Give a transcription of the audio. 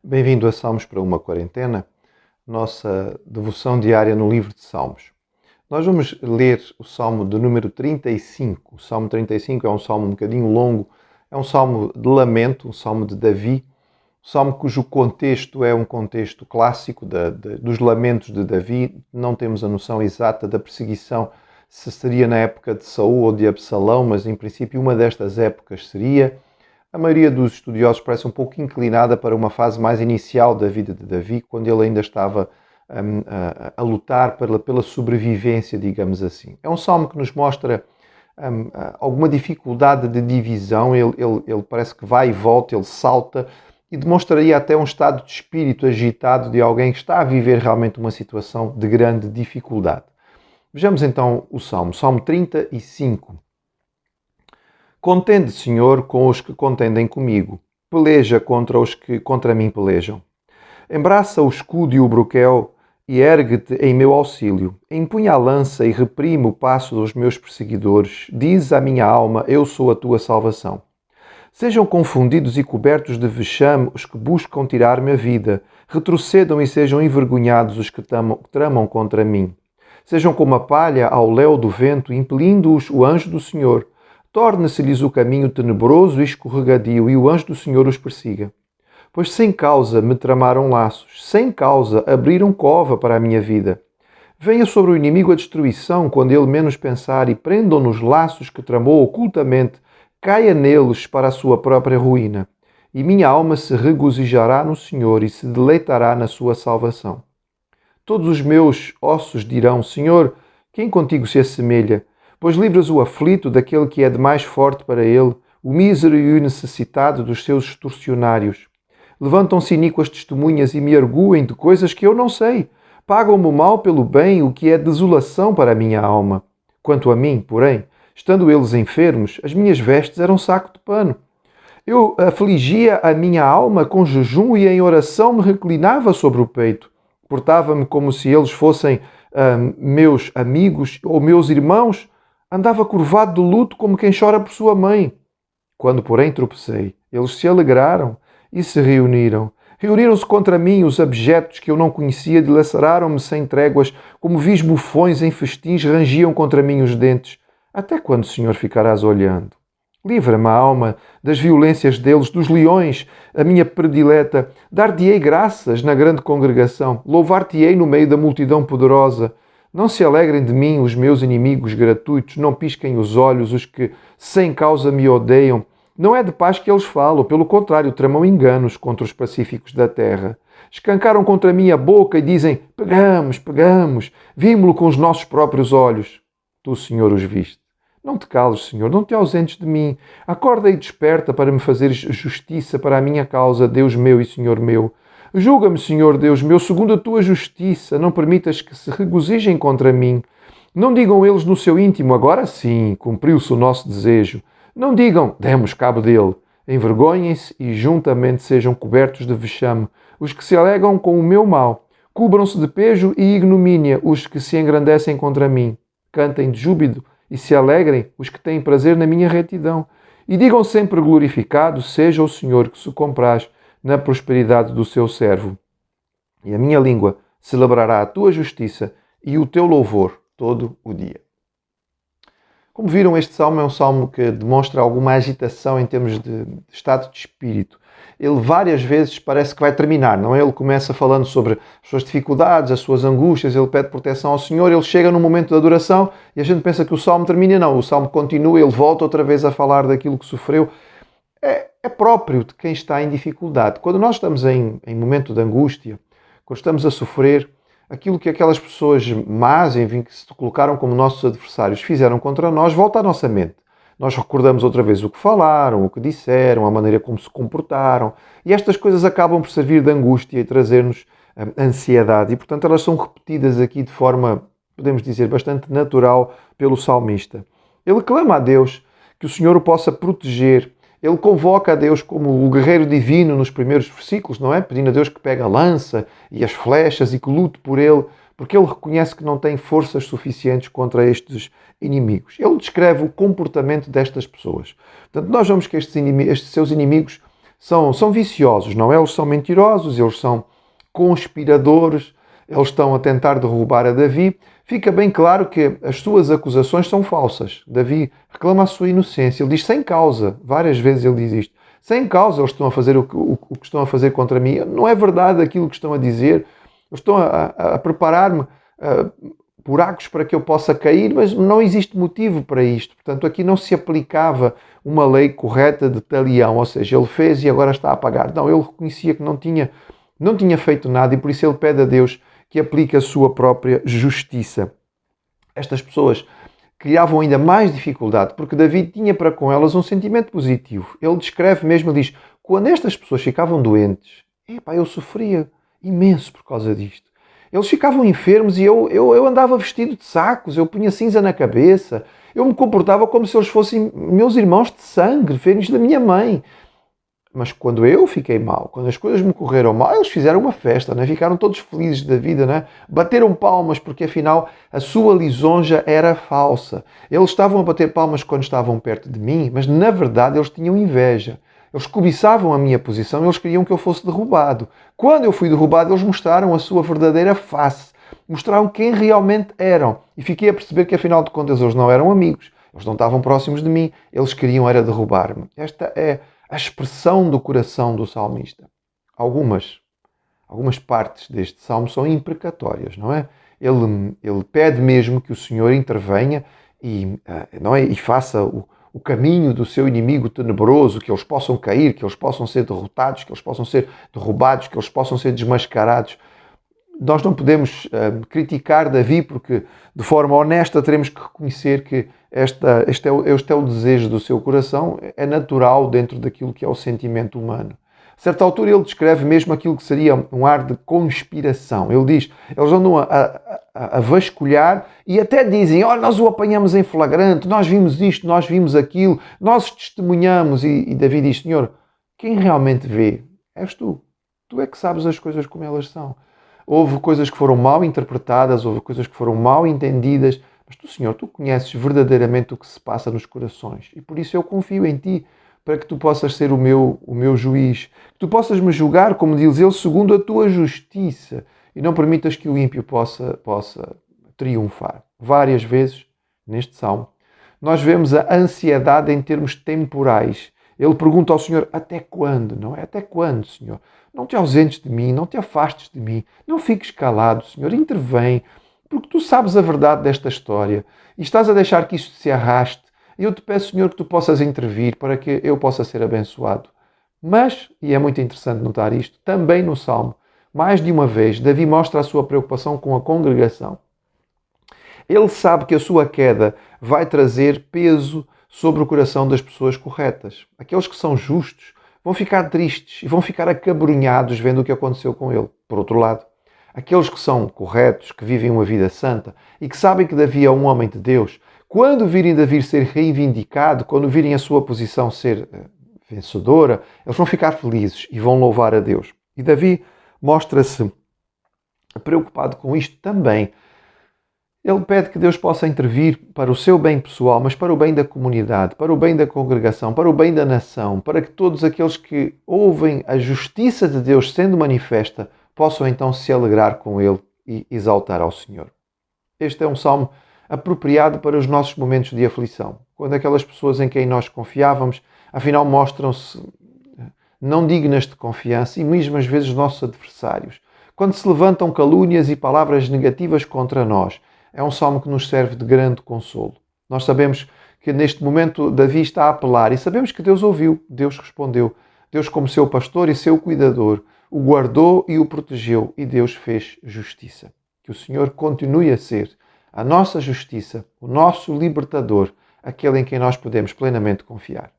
Bem-vindo a Salmos para uma Quarentena, nossa devoção diária no livro de Salmos. Nós vamos ler o Salmo de número 35. O Salmo 35 é um salmo um bocadinho longo, é um salmo de lamento, um salmo de Davi, um salmo cujo contexto é um contexto clássico dos lamentos de Davi. Não temos a noção exata da perseguição, se seria na época de Saul ou de Absalão, mas em princípio uma destas épocas seria. A maioria dos estudiosos parece um pouco inclinada para uma fase mais inicial da vida de Davi, quando ele ainda estava a lutar pela sobrevivência, digamos assim. É um salmo que nos mostra alguma dificuldade de divisão. Ele parece que vai e volta, ele salta e demonstraria até um estado de espírito agitado de alguém que está a viver realmente uma situação de grande dificuldade. Vejamos então o Salmo 35. Contende, Senhor, com os que contendem comigo. Peleja contra os que contra mim pelejam. Embraça o escudo e o broquel e ergue-te em meu auxílio. Empunha a lança e reprime o passo dos meus perseguidores. Diz à minha alma, eu sou a tua salvação. Sejam confundidos e cobertos de vexame os que buscam tirar-me a vida. Retrocedam e sejam envergonhados os que tramam contra mim. Sejam como a palha ao léu do vento, impelindo-os o anjo do Senhor. Torne-se-lhes o caminho tenebroso e escorregadio, e o anjo do Senhor os persiga. Pois sem causa me tramaram laços, sem causa abriram cova para a minha vida. Venha sobre o inimigo a destruição, quando ele menos pensar, e prendam nos laços que tramou ocultamente, caia neles para a sua própria ruína. E minha alma se regozijará no Senhor e se deleitará na sua salvação. Todos os meus ossos dirão, Senhor, quem contigo se assemelha? Pois livras o aflito daquele que é de mais forte para ele, o mísero e o necessitado dos seus extorsionários. Levantam-se iníquas testemunhas e me arguem de coisas que eu não sei. Pagam-me o mal pelo bem, o que é desolação para a minha alma. Quanto a mim, porém, estando eles enfermos, as minhas vestes eram saco de pano. Eu afligia a minha alma com jejum e em oração me reclinava sobre o peito. Portava-me como se eles fossem meus amigos ou meus irmãos. Andava curvado de luto como quem chora por sua mãe. Quando, porém, tropecei, eles se alegraram e se reuniram. Reuniram-se contra mim os abjetos que eu não conhecia, dilaceraram-me sem tréguas, como vis bufões em festins, rangiam contra mim os dentes. Até quando, Senhor, ficarás olhando? Livra-me a alma das violências deles, dos leões, a minha predileta. Dar-te-ei graças na grande congregação, louvar-te-ei no meio da multidão poderosa. Não se alegrem de mim os meus inimigos gratuitos, não pisquem os olhos os que sem causa me odeiam. Não é de paz que eles falam, pelo contrário, tramam enganos contra os pacíficos da terra. Escancaram contra mim a boca e dizem, pegamos, pegamos, vimos-lo com os nossos próprios olhos. Tu, Senhor, os viste. Não te cales, Senhor, não te ausentes de mim. Acorda e desperta para me fazeres justiça para a minha causa, Deus meu e Senhor meu. Julga-me, Senhor Deus meu, segundo a tua justiça, não permitas que se regozijem contra mim. Não digam eles no seu íntimo, agora sim, cumpriu-se o nosso desejo. Não digam, demos cabo dele. Envergonhem-se e juntamente sejam cobertos de vexame os que se alegam com o meu mal. Cubram-se de pejo e ignomínia os que se engrandecem contra mim. Cantem de júbilo e se alegrem os que têm prazer na minha retidão. E digam sempre glorificado seja o Senhor que se compraz na prosperidade do seu servo. E a minha língua celebrará a tua justiça e o teu louvor todo o dia. Como viram, este salmo é um salmo que demonstra alguma agitação em termos de estado de espírito. Ele várias vezes parece que vai terminar, não é? Ele começa falando sobre as suas dificuldades, as suas angústias, ele pede proteção ao Senhor, ele chega no momento da adoração e a gente pensa que o salmo termina. Não, o salmo continua, ele volta outra vez a falar daquilo que sofreu. É próprio de quem está em dificuldade. Quando nós estamos em momento de angústia, quando estamos a sofrer, aquilo que aquelas pessoas más, enfim, que se colocaram como nossos adversários, fizeram contra nós, volta à nossa mente. Nós recordamos outra vez o que falaram, o que disseram, a maneira como se comportaram, e estas coisas acabam por servir de angústia e trazer-nos ansiedade, e portanto elas são repetidas aqui de forma, podemos dizer, bastante natural pelo salmista. Ele clama a Deus que o Senhor o possa proteger. Ele convoca a Deus como o guerreiro divino nos primeiros versículos, não é? Pedindo a Deus que pegue a lança e as flechas e que lute por ele, porque ele reconhece que não tem forças suficientes contra estes inimigos. Ele descreve o comportamento destas pessoas. Portanto, nós vemos que estes seus inimigos são viciosos, não é? Eles são mentirosos, eles são conspiradores, eles estão a tentar derrubar a Davi. Fica bem claro que as suas acusações são falsas. Davi reclama a sua inocência. Ele diz sem causa. Várias vezes ele diz isto. Sem causa eles estão a fazer o que estão a fazer contra mim. Não é verdade aquilo que estão a dizer. Eles estão a preparar-me buracos para que eu possa cair, mas não existe motivo para isto. Portanto, aqui não se aplicava uma lei correta de talião, ou seja, ele fez e agora está a pagar. Não, ele reconhecia que não tinha feito nada e por isso ele pede a Deus que aplique a sua própria justiça. Estas pessoas criavam ainda mais dificuldade, porque Davi tinha para com elas um sentimento positivo. Ele descreve mesmo, ele diz, quando estas pessoas ficavam doentes, eu sofria imenso por causa disto. Eles ficavam enfermos e eu andava vestido de sacos, eu punha cinza na cabeça, eu me comportava como se eles fossem meus irmãos de sangue, filhos da minha mãe. Mas quando eu fiquei mal, quando as coisas me correram mal, eles fizeram uma festa, né? Ficaram todos felizes da vida, né? Bateram palmas porque afinal a sua lisonja era falsa. Eles estavam a bater palmas quando estavam perto de mim, mas na verdade eles tinham inveja. Eles cobiçavam a minha posição, eles queriam que eu fosse derrubado. Quando eu fui derrubado, eles mostraram a sua verdadeira face. Mostraram quem realmente eram. E fiquei a perceber que afinal de contas eles não eram amigos. Eles não estavam próximos de mim. Eles queriam era derrubar-me. Esta é a expressão do coração do salmista. Algumas partes deste salmo são imprecatórias, não é? Ele pede mesmo que o Senhor intervenha e faça o caminho do seu inimigo tenebroso, que eles possam cair, que eles possam ser derrotados, que eles possam ser derrubados, que eles possam ser desmascarados. Nós não podemos criticar Davi porque, de forma honesta, teremos que reconhecer que este é o desejo do seu coração, é natural dentro daquilo que é o sentimento humano. A certa altura ele descreve mesmo aquilo que seria um ar de conspiração. Ele diz, eles andam a vasculhar e até dizem, olha, nós o apanhamos em flagrante, nós vimos isto, nós vimos aquilo, nós testemunhamos. E Davi diz, Senhor, quem realmente vê és tu. Tu é que sabes as coisas como elas são. Houve coisas que foram mal interpretadas, houve coisas que foram mal entendidas, mas tu, Senhor, tu conheces verdadeiramente o que se passa nos corações. E por isso eu confio em ti, para que tu possas ser o meu juiz, que tu possas me julgar, como diz ele, segundo a tua justiça, e não permitas que o ímpio possa triunfar. Várias vezes, neste salmo, nós vemos a ansiedade em termos temporais. Ele pergunta ao Senhor, até quando? Não é? Até quando, Senhor? Não te ausentes de mim, não te afastes de mim, não fiques calado, Senhor, intervém, porque tu sabes a verdade desta história e estás a deixar que isto se arraste. E eu te peço, Senhor, que tu possas intervir para que eu possa ser abençoado. Mas, e é muito interessante notar isto, também no Salmo, mais de uma vez, Davi mostra a sua preocupação com a congregação. Ele sabe que a sua queda vai trazer peso sobre o coração das pessoas corretas. Aqueles que são justos vão ficar tristes e vão ficar acabrunhados vendo o que aconteceu com ele. Por outro lado, aqueles que são corretos, que vivem uma vida santa e que sabem que Davi é um homem de Deus, quando virem Davi ser reivindicado, quando virem a sua posição ser vencedora, eles vão ficar felizes e vão louvar a Deus. E Davi mostra-se preocupado com isto também. Ele pede que Deus possa intervir para o seu bem pessoal, mas para o bem da comunidade, para o bem da congregação, para o bem da nação, para que todos aqueles que ouvem a justiça de Deus sendo manifesta possam então se alegrar com ele e exaltar ao Senhor. Este é um salmo apropriado para os nossos momentos de aflição, quando aquelas pessoas em quem nós confiávamos, afinal mostram-se não dignas de confiança e mesmo às vezes nossos adversários. Quando se levantam calúnias e palavras negativas contra nós, é um salmo que nos serve de grande consolo. Nós sabemos que neste momento Davi está a apelar e sabemos que Deus ouviu, Deus respondeu. Deus, como seu pastor e seu cuidador, o guardou e o protegeu e Deus fez justiça. Que o Senhor continue a ser a nossa justiça, o nosso libertador, aquele em quem nós podemos plenamente confiar.